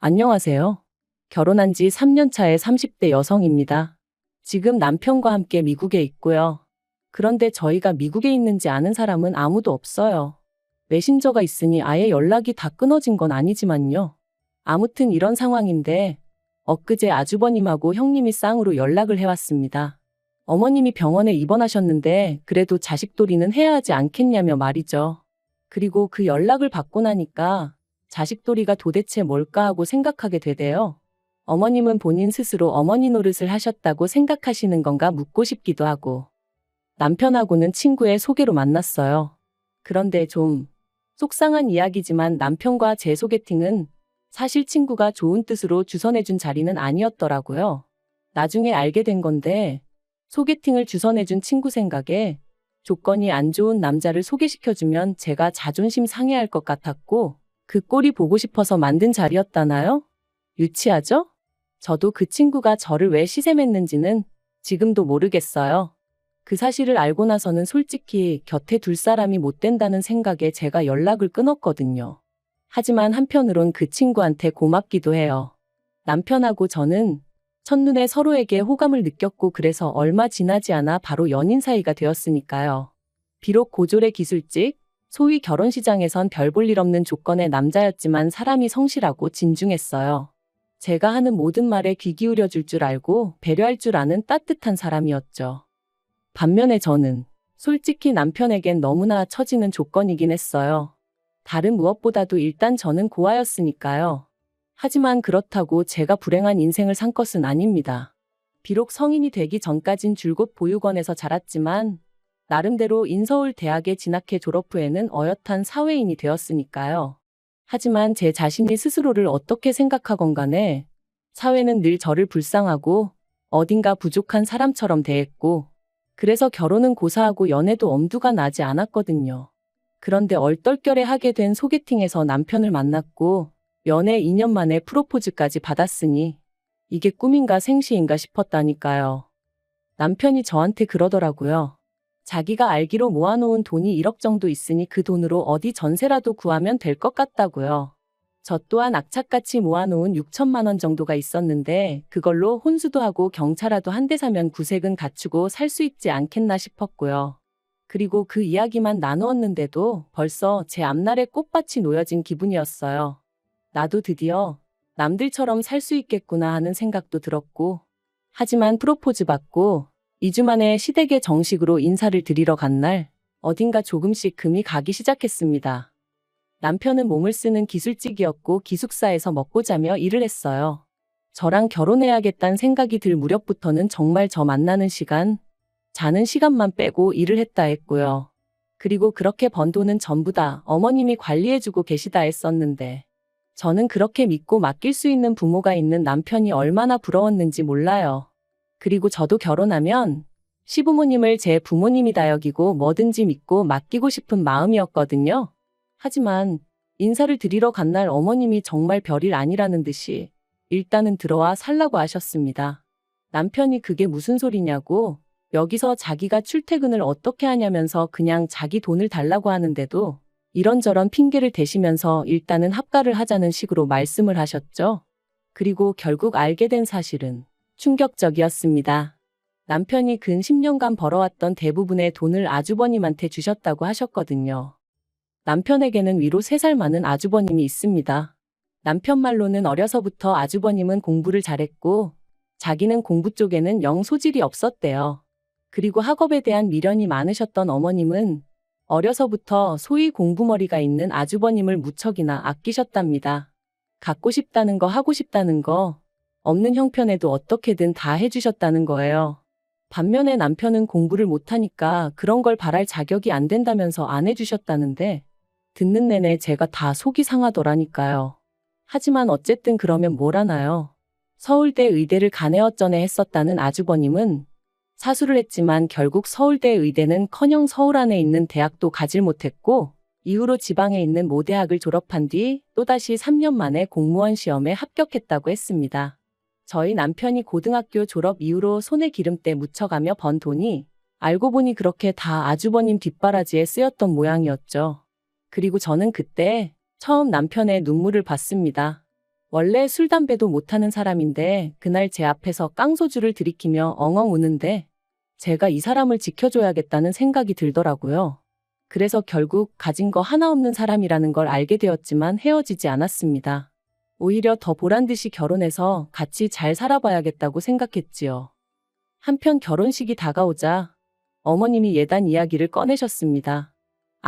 안녕하세요. 결혼한 지 3년 차의 30대 여성입니다. 지금 남편과 함께 미국에 있고요. 그런데 저희가 미국에 있는지 아는 사람은 아무도 없어요. 메신저가 있으니 아예 연락이 다 끊어진 건 아니지만요. 아무튼 이런 상황인데 엊그제 아주버님하고 형님이 쌍으로 연락을 해왔습니다. 어머님이 병원에 입원하셨는데 그래도 자식돌이는 해야 하지 않겠냐며 말이죠. 그리고 그 연락을 받고 나니까 자식돌이가 도대체 뭘까 하고 생각하게 되대요. 어머님은 본인 스스로 어머니 노릇을 하셨다고 생각하시는 건가 묻고 싶기도 하고. 남편하고는 친구의 소개로 만났어요. 그런데 좀 속상한 이야기지만 남편과 제 소개팅은 사실 친구가 좋은 뜻으로 주선해준 자리는 아니었더라고요. 나중에 알게 된 건데 소개팅을 주선해준 친구 생각에 조건이 안 좋은 남자를 소개시켜주면 제가 자존심 상해할 것 같았고 그 꼴이 보고 싶어서 만든 자리였다나요? 유치하죠? 저도 그 친구가 저를 왜 시샘했는지는 지금도 모르겠어요. 그 사실을 알고 나서는 솔직히 곁에 둘 사람이 못 된다는 생각에 제가 연락을 끊었거든요. 하지만 한편으론 그 친구한테 고맙기도 해요. 남편하고 저는 첫눈에 서로에게 호감을 느꼈고 그래서 얼마 지나지 않아 바로 연인 사이가 되었으니까요. 비록 고졸의 기술직, 소위 결혼 시장에선 별 볼 일 없는 조건의 남자였지만 사람이 성실하고 진중했어요. 제가 하는 모든 말에 귀 기울여 줄 줄 알고 배려할 줄 아는 따뜻한 사람이었죠. 반면에 저는 솔직히 남편에겐 너무나 처지는 조건이긴 했어요. 다른 무엇보다도 일단 저는 고아였으니까요. 하지만 그렇다고 제가 불행한 인생을 산 것은 아닙니다. 비록 성인이 되기 전까진 줄곧 보육원에서 자랐지만 나름대로 인서울 대학에 진학해 졸업 후에는 어엿한 사회인이 되었으니까요. 하지만 제 자신이 스스로를 어떻게 생각하건 간에 사회는 늘 저를 불쌍하고 어딘가 부족한 사람처럼 대했고 그래서 결혼은 고사하고 연애도 엄두가 나지 않았거든요. 그런데 얼떨결에 하게 된 소개팅에서 남편을 만났고 연애 2년 만에 프로포즈까지 받았으니 이게 꿈인가 생시인가 싶었다니까요. 남편이 저한테 그러더라고요. 자기가 알기로 모아놓은 돈이 1억 정도 있으니 그 돈으로 어디 전세라도 구하면 될 것 같다고요. 저 또한 악착같이 모아놓은 6천만 원 정도가 있었는데 그걸로 혼수도 하고 경차라도 한 대 사면 구색은 갖추고 살 수 있지 않겠나 싶었고요. 그리고 그 이야기만 나누었는데도 벌써 제 앞날에 꽃밭이 놓여진 기분이었어요. 나도 드디어 남들처럼 살 수 있겠구나 하는 생각도 들었고 하지만 프로포즈 받고 2주 만에 시댁에 정식으로 인사를 드리러 간 날 어딘가 조금씩 금이 가기 시작했습니다. 남편은 몸을 쓰는 기술직이었고 기숙사에서 먹고 자며 일을 했어요. 저랑 결혼해야겠다는 생각이 들 무렵부터는 정말 저 만나는 시간, 자는 시간만 빼고 일을 했다 했고요. 그리고 그렇게 번 돈은 전부 다 어머님이 관리해주고 계시다 했었는데 저는 그렇게 믿고 맡길 수 있는 부모가 있는 남편이 얼마나 부러웠는지 몰라요. 그리고 저도 결혼하면 시부모님을 제 부모님이다 여기고 뭐든지 믿고 맡기고 싶은 마음이었거든요. 하지만 인사를 드리러 간 날 어머님이 정말 별일 아니라는 듯이 일단은 들어와 살라고 하셨습니다. 남편이 그게 무슨 소리냐고 여기서 자기가 출퇴근을 어떻게 하냐면서 그냥 자기 돈을 달라고 하는데도 이런저런 핑계를 대시면서 일단은 합가를 하자는 식으로 말씀을 하셨죠. 그리고 결국 알게 된 사실은 충격적이었습니다. 남편이 근 10년간 벌어왔던 대부분의 돈을 아주버님한테 주셨다고 하셨거든요. 남편에게는 위로 3살 많은 아주버님이 있습니다. 남편 말로는 어려서부터 아주버님은 공부를 잘했고 자기는 공부 쪽에는 영 소질이 없었대요. 그리고 학업에 대한 미련이 많으셨던 어머님은 어려서부터 소위 공부머리가 있는 아주버님을 무척이나 아끼셨답니다. 갖고 싶다는 거 하고 싶다는 거 없는 형편에도 어떻게든 다 해주셨다는 거예요. 반면에 남편은 공부를 못하니까 그런 걸 바랄 자격이 안 된다면서 안 해주셨다는데 듣는 내내 제가 다 속이 상하더라니까요. 하지만 어쨌든 그러면 뭘 하나요? 서울대 의대를 간에어쩌네 했었다는 아주버님은 사수를 했지만 결국 서울대 의대는커녕 서울 안에 있는 대학도 가질 못했고 이후로 지방에 있는 모 대학을 졸업한 뒤 또다시 3년 만에 공무원 시험에 합격했다고 했습니다. 저희 남편이 고등학교 졸업 이후로 손에 기름때 묻혀가며 번 돈이 알고 보니 그렇게 다 아주버님 뒷바라지에 쓰였던 모양이었죠. 그리고 저는 그때 처음 남편의 눈물을 봤습니다. 원래 술 담배도 못하는 사람인데 그날 제 앞에서 깡소주를 들이키며 엉엉 우는데 제가 이 사람을 지켜줘야겠다는 생각이 들더라고요. 그래서 결국 가진 거 하나 없는 사람이라는 걸 알게 되었지만 헤어지지 않았습니다. 오히려 더 보란듯이 결혼해서 같이 잘 살아봐야겠다고 생각했지요. 한편 결혼식이 다가오자 어머님이 예단 이야기를 꺼내셨습니다.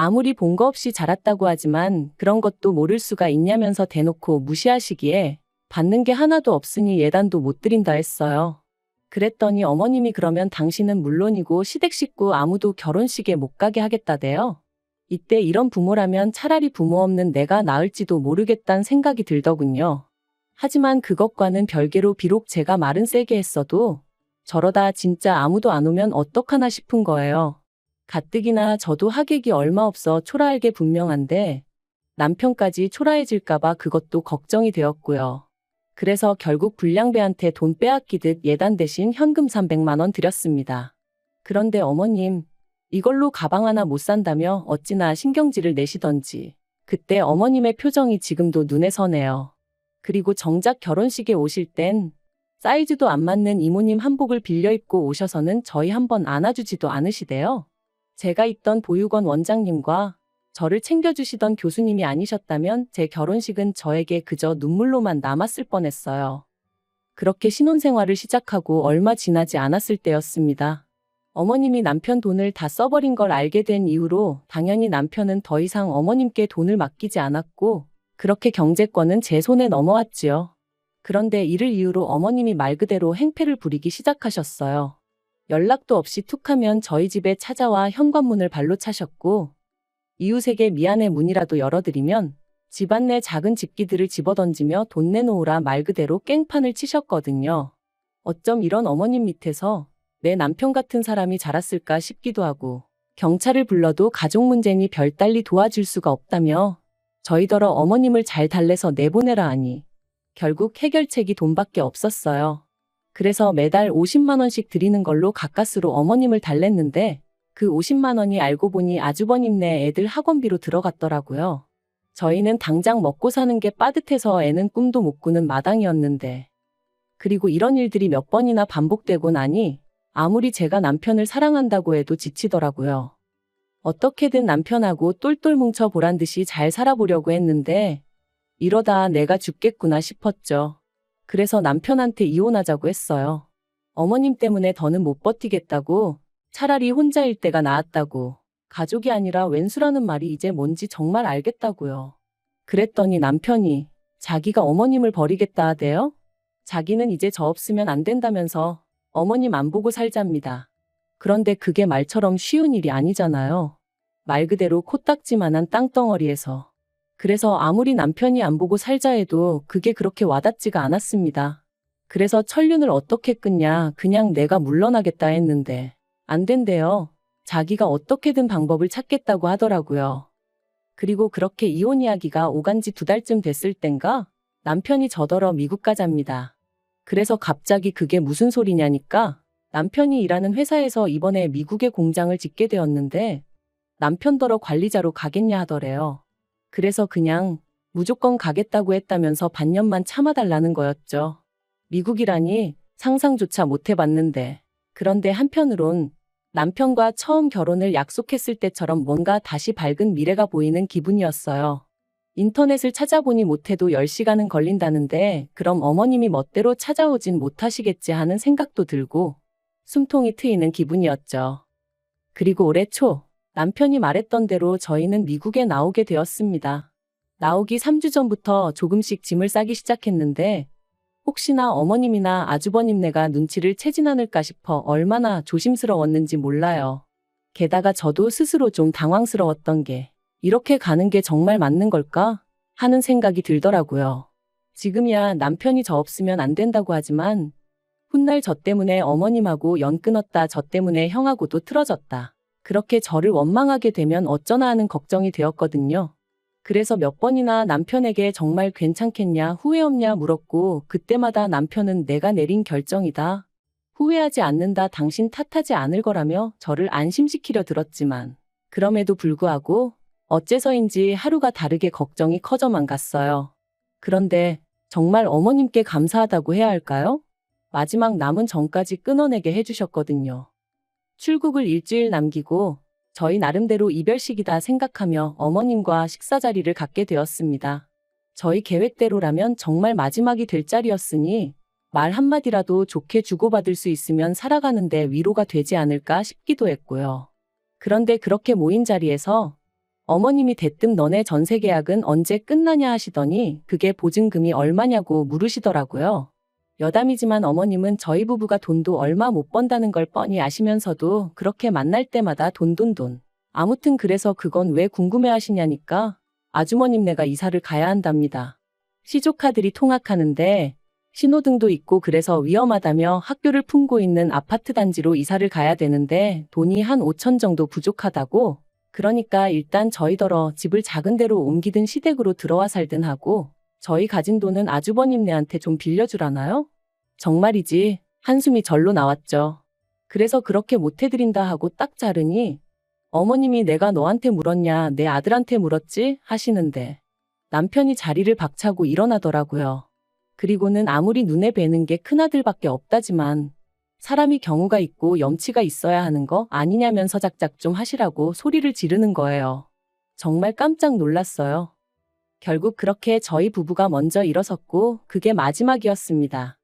아무리 본 거 없이 자랐다고 하지만 그런 것도 모를 수가 있냐면서 대놓고 무시하시기에 받는 게 하나도 없으니 예단도 못 드린다 했어요. 그랬더니 어머님이 그러면 당신은 물론이고 시댁 식구 아무도 결혼식에 못 가게 하겠다대요. 이때 이런 부모라면 차라리 부모 없는 내가 나을지도 모르겠다는 생각이 들더군요. 하지만 그것과는 별개로 비록 제가 말은 세게 했어도 저러다 진짜 아무도 안 오면 어떡하나 싶은 거예요. 가뜩이나 저도 하객이 얼마 없어 초라할 게 분명한데 남편까지 초라해질까봐 그것도 걱정이 되었고요. 그래서 결국 불량배한테 돈 빼앗기듯 예단 대신 현금 300만 원 드렸습니다. 그런데 어머님, 이걸로 가방 하나 못 산다며 어찌나 신경질을 내시던지 그때 어머님의 표정이 지금도 눈에 선해요. 그리고 정작 결혼식에 오실 땐 사이즈도 안 맞는 이모님 한복을 빌려 입고 오셔서는 저희 한번 안아주지도 않으시대요. 제가 있던 보육원 원장님과 저를 챙겨주시던 교수님이 아니셨다면 제 결혼식은 저에게 그저 눈물로만 남았을 뻔했어요. 그렇게 신혼생활을 시작하고 얼마 지나지 않았을 때였습니다. 어머님이 남편 돈을 다 써버린 걸 알게 된 이후로 당연히 남편은 더 이상 어머님께 돈을 맡기지 않았고 그렇게 경제권은 제 손에 넘어왔지요. 그런데 이를 이유로 어머님이 말 그대로 행패를 부리기 시작하셨어요. 연락도 없이 툭하면 저희 집에 찾아와 현관문을 발로 차셨고 이웃에게 미안해 문이라도 열어드리면 집안 내 작은 집기들을 집어던지며 돈 내놓으라 말 그대로 깽판을 치셨거든요. 어쩜 이런 어머님 밑에서 내 남편 같은 사람이 자랐을까 싶기도 하고 경찰을 불러도 가족 문제니 별달리 도와줄 수가 없다며 저희더러 어머님을 잘 달래서 내보내라 하니 결국 해결책이 돈밖에 없었어요. 그래서 매달 50만 원씩 드리는 걸로 가까스로 어머님을 달랬는데 그 50만 원이 알고 보니 아주버님네 애들 학원비로 들어갔더라고요. 저희는 당장 먹고 사는 게 빠듯해서 애는 꿈도 못 꾸는 마당이었는데. 그리고 이런 일들이 몇 번이나 반복되고 나니 아무리 제가 남편을 사랑한다고 해도 지치더라고요. 어떻게든 남편하고 똘똘 뭉쳐 보란 듯이 잘 살아보려고 했는데 이러다 내가 죽겠구나 싶었죠. 그래서 남편한테 이혼하자고 했어요. 어머님 때문에 더는 못 버티겠다고 차라리 혼자일 때가 나았다고 가족이 아니라 왼수라는 말이 이제 뭔지 정말 알겠다고요. 그랬더니 남편이 자기가 어머님을 버리겠다 하대요. 자기는 이제 저 없으면 안 된다면서 어머님 안 보고 살잡니다. 그런데 그게 말처럼 쉬운 일이 아니잖아요. 말 그대로 코딱지만한 땅덩어리에서. 그래서 아무리 남편이 안 보고 살자 해도 그게 그렇게 와닿지가 않았습니다. 그래서 천륜을 어떻게 끊냐 그냥 내가 물러나겠다 했는데 안 된대요. 자기가 어떻게든 방법을 찾겠다고 하더라고요. 그리고 그렇게 이혼 이야기가 오간 지 2달쯤 됐을 땐가 남편이 저더러 미국 가자입니다. 그래서 갑자기 그게 무슨 소리냐니까 남편이 일하는 회사에서 이번에 미국에 공장을 짓게 되었는데 남편더러 관리자로 가겠냐 하더래요. 그래서 그냥 무조건 가겠다고 했다면서 반년만 참아달라는 거였죠. 미국이라니 상상조차 못 해봤는데. 그런데 한편으론 남편과 처음 결혼을 약속했을 때처럼 뭔가 다시 밝은 미래가 보이는 기분이었어요. 인터넷을 찾아보니 못해도 10시간은 걸린다는데 그럼 어머님이 멋대로 찾아오진 못하시겠지 하는 생각도 들고 숨통이 트이는 기분이었죠. 그리고 올해 초 남편이 말했던 대로 저희는 미국에 나오게 되었습니다. 나오기 3주 전부터 조금씩 짐을 싸기 시작했는데 혹시나 어머님이나 아주버님네가 눈치를 채진 않을까 싶어 얼마나 조심스러웠는지 몰라요. 게다가 저도 스스로 좀 당황스러웠던 게 이렇게 가는 게 정말 맞는 걸까? 하는 생각이 들더라고요. 지금이야 남편이 저 없으면 안 된다고 하지만 훗날 저 때문에 어머님하고 연 끊었다 저 때문에 형하고도 틀어졌다. 그렇게 저를 원망하게 되면 어쩌나 하는 걱정이 되었거든요. 그래서 몇 번이나 남편에게 정말 괜찮겠냐 후회 없냐 물었고 그때마다 남편은 내가 내린 결정이다. 후회하지 않는다 당신 탓하지 않을 거라며 저를 안심시키려 들었지만 그럼에도 불구하고 어째서인지 하루가 다르게 걱정이 커져만 갔어요. 그런데 정말 어머님께 감사하다고 해야 할까요? 마지막 남은 전까지 끊어내게 해주셨거든요. 출국을 일주일 남기고 저희 나름대로 이별식이다 생각하며 어머님과 식사 자리를 갖게 되었습니다. 저희 계획대로라면 정말 마지막이 될 자리였으니 말 한마디라도 좋게 주고받을 수 있으면 살아가는데 위로가 되지 않을까 싶기도 했고요. 그런데 그렇게 모인 자리에서 어머님이 대뜸 너네 전세 계약은 언제 끝나냐 하시더니 그게 보증금이 얼마냐고 물으시더라고요. 여담이지만 어머님은 저희 부부가 돈도 얼마 못 번다는 걸 뻔히 아시면서도 그렇게 만날 때마다 돈. 아무튼 그래서 그건 왜 궁금해하시냐니까 아주머님네가 이사를 가야 한답니다. 시조카들이 통학하는데 신호등도 있고 그래서 위험하다며 학교를 품고 있는 아파트 단지로 이사를 가야 되는데 돈이 한 5천 정도 부족하다고. 그러니까 일단 저희더러 집을 작은 데로 옮기든 시댁으로 들어와 살든 하고 저희 가진 돈은 아주버님네한테 좀 빌려주라나요? 정말이지 한숨이 절로 나왔죠. 그래서 그렇게 못해드린다 하고 딱 자르니 어머님이 내가 너한테 물었냐 내 아들한테 물었지 하시는데 남편이 자리를 박차고 일어나더라고요. 그리고는 아무리 눈에 뵈는 게 큰아들밖에 없다지만 사람이 경우가 있고 염치가 있어야 하는 거 아니냐면서 작작 좀 하시라고 소리를 지르는 거예요. 정말 깜짝 놀랐어요. 결국 그렇게 저희 부부가 먼저 일어섰고 그게 마지막이었습니다.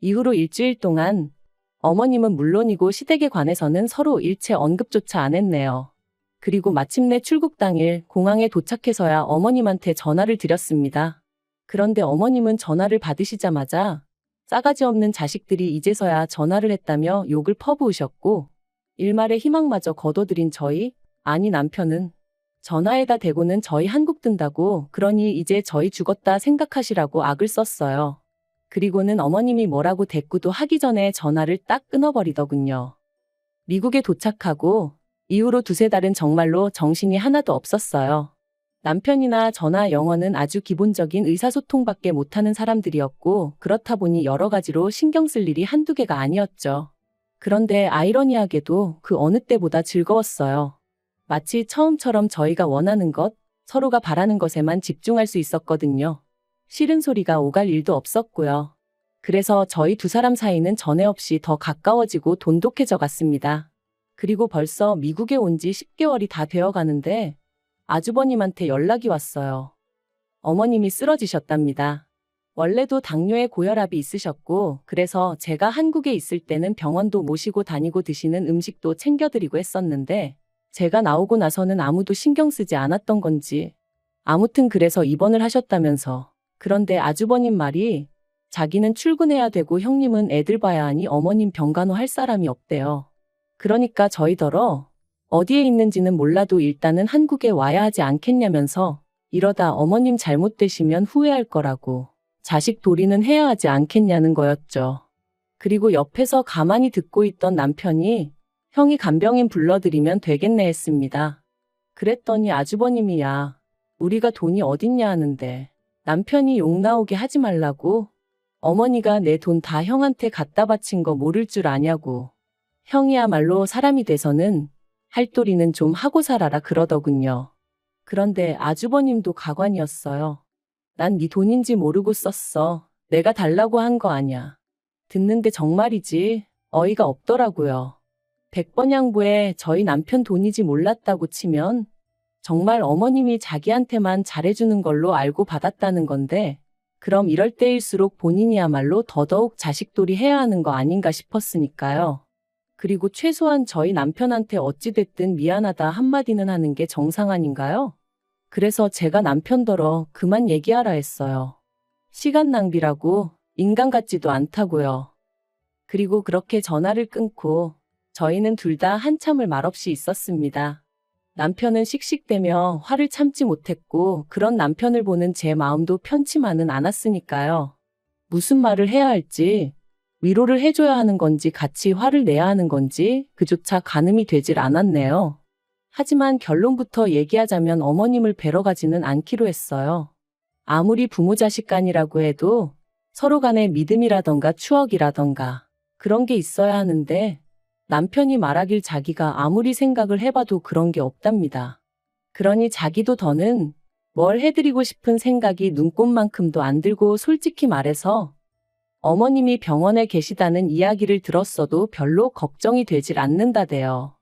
이후로 일주일 동안 어머님은 물론이고 시댁에 관해서는 서로 일체 언급조차 안 했네요. 그리고 마침내 출국 당일 공항에 도착해서야 어머님한테 전화를 드렸습니다. 그런데 어머님은 전화를 받으시자마자 싸가지 없는 자식들이 이제서야 전화를 했다며 욕을 퍼부으셨고 일말의 희망마저 거둬들인 저희, 아니 남편은 전화에다 대고는 저희 한국 든다고 그러니 이제 저희 죽었다 생각하시라고 악을 썼어요. 그리고는 어머님이 뭐라고 대꾸도 하기 전에 전화를 딱 끊어버리더군요. 미국에 도착하고 이후로 두세 달은 정말로 정신이 하나도 없었어요. 남편이나 저나 영어는 아주 기본적인 의사소통밖에 못하는 사람들이었고 그렇다 보니 여러 가지로 신경 쓸 일이 한두 개가 아니었죠. 그런데 아이러니하게도 그 어느 때보다 즐거웠어요. 마치 처음처럼 저희가 원하는 것, 서로가 바라는 것에만 집중할 수 있었거든요. 싫은 소리가 오갈 일도 없었고요. 그래서 저희 두 사람 사이는 전에 없이 더 가까워지고 돈독해져 갔습니다. 그리고 벌써 미국에 온 지 10개월이 다 되어 가는데 아주버님한테 연락이 왔어요. 어머님이 쓰러지셨답니다. 원래도 당뇨에 고혈압이 있으셨고 그래서 제가 한국에 있을 때는 병원도 모시고 다니고 드시는 음식도 챙겨드리고 했었는데 제가 나오고 나서는 아무도 신경 쓰지 않았던 건지 아무튼 그래서 입원을 하셨다면서. 그런데 아주버님 말이 자기는 출근해야 되고 형님은 애들 봐야 하니 어머님 병간호 할 사람이 없대요. 그러니까 저희더러 어디에 있는지는 몰라도 일단은 한국에 와야 하지 않겠냐면서 이러다 어머님 잘못되시면 후회할 거라고 자식 도리는 해야 하지 않겠냐는 거였죠. 그리고 옆에서 가만히 듣고 있던 남편이 형이 간병인 불러드리면 되겠네 했습니다. 그랬더니 아주버님이 야 우리가 돈이 어딨냐 하는데 남편이 욕 나오게 하지 말라고 어머니가 내 돈 다 형한테 갖다 바친 거 모를 줄 아냐고 형이야말로 사람이 돼서는 할도리는 좀 하고 살아라 그러더군요. 그런데 아주버님도 가관이었어요. 난 네 돈인지 모르고 썼어. 내가 달라고 한 거 아냐. 듣는데 정말이지 어이가 없더라고요. 100번 양보해 저희 남편 돈이지 몰랐다고 치면 정말 어머님이 자기한테만 잘해주는 걸로 알고 받았다는 건데 그럼 이럴 때일수록 본인이야말로 더더욱 자식돌이 해야 하는 거 아닌가 싶었으니까요. 그리고 최소한 저희 남편한테 어찌됐든 미안하다 한마디는 하는 게 정상 아닌가요? 그래서 제가 남편더러 그만 얘기하라 했어요. 시간 낭비라고 인간 같지도 않다고요. 그리고 그렇게 전화를 끊고 저희는 둘 다 한참을 말없이 있었습니다. 남편은 씩씩대며 화를 참지 못했고 그런 남편을 보는 제 마음도 편치만은 않았으니까요. 무슨 말을 해야 할지 위로를 해줘야 하는 건지 같이 화를 내야 하는 건지 그조차 가늠이 되질 않았네요. 하지만 결론부터 얘기하자면 어머님을 뵈러 가지는 않기로 했어요. 아무리 부모 자식 간이라고 해도 서로 간의 믿음이라던가 추억이라던가 그런 게 있어야 하는데 남편이 말하길 자기가 아무리 생각을 해봐도 그런 게 없답니다. 그러니 자기도 더는 뭘 해드리고 싶은 생각이 눈꼽만큼도 안 들고 솔직히 말해서 어머님이 병원에 계시다는 이야기를 들었어도 별로 걱정이 되질 않는다대요.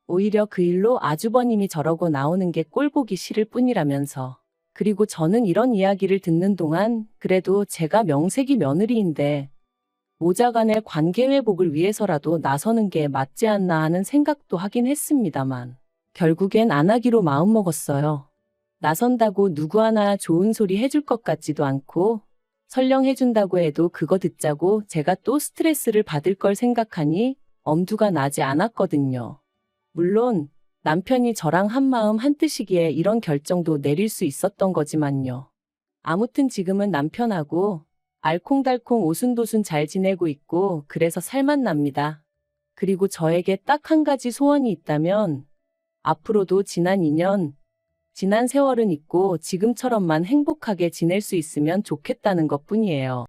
오히려 그 일로 아주버님이 저러고 나오는 게 꼴보기 싫을 뿐이라면서. 그리고 저는 이런 이야기를 듣는 동안 그래도 제가 명색이 며느리인데 모자간의 관계 회복을 위해서라도 나서는 게 맞지 않나 하는 생각도 하긴 했습니다만 결국엔 안 하기로 마음먹었어요. 나선다고 누구 하나 좋은 소리 해줄 것 같지도 않고 설령 해준다고 해도 그거 듣자고 제가 또 스트레스를 받을 걸 생각하니 엄두가 나지 않았거든요. 물론 남편이 저랑 한마음 한뜻이기에 이런 결정도 내릴 수 있었던 거지만요. 아무튼 지금은 남편하고 알콩달콩 오순도순 잘 지내고 있고 그래서 살만 납니다. 그리고 저에게 딱 한 가지 소원이 있다면 앞으로도 지난 2년, 지난 세월은 잊고 지금처럼만 행복하게 지낼 수 있으면 좋겠다는 것뿐이에요.